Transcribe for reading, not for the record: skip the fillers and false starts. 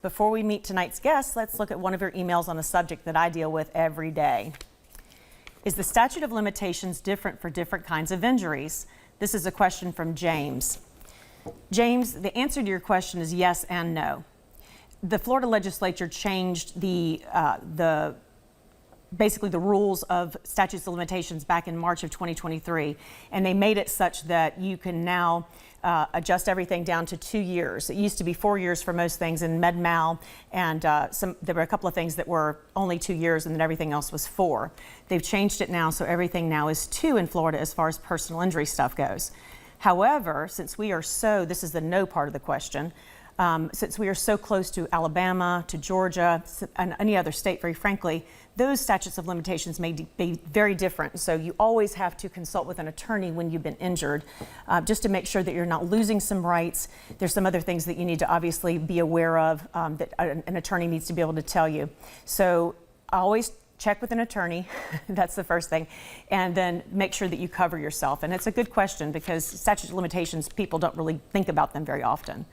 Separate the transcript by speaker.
Speaker 1: Before we meet tonight's guest, let's look at one of your emails on a subject that I deal with every day. Is the statute of limitations different for different kinds of injuries? This is a question from James. James, the answer to your question is yes and no. The Florida legislature changed basically the rules of statutes of limitations back in March of 2023, and they made it such that you can now adjust everything down to 2 years. It used to be 4 years for most things in med mal, and there were a couple of things that were only 2 years, and then everything else was 4. They've changed it now, so everything now is 2 in Florida as far as personal injury stuff goes. However, since we are this is the no part of the question, since we are so close to Alabama, to Georgia, and any other state, very frankly, those statutes of limitations may be very different. So you always have to consult with an attorney when you've been injured, just to make sure that you're not losing some rights. There's some other things that you need to obviously be aware of that an attorney needs to be able to tell you. So always check with an attorney. That's the first thing. And then make sure that you cover yourself. And it's a good question because statute of limitations, people don't really think about them very often.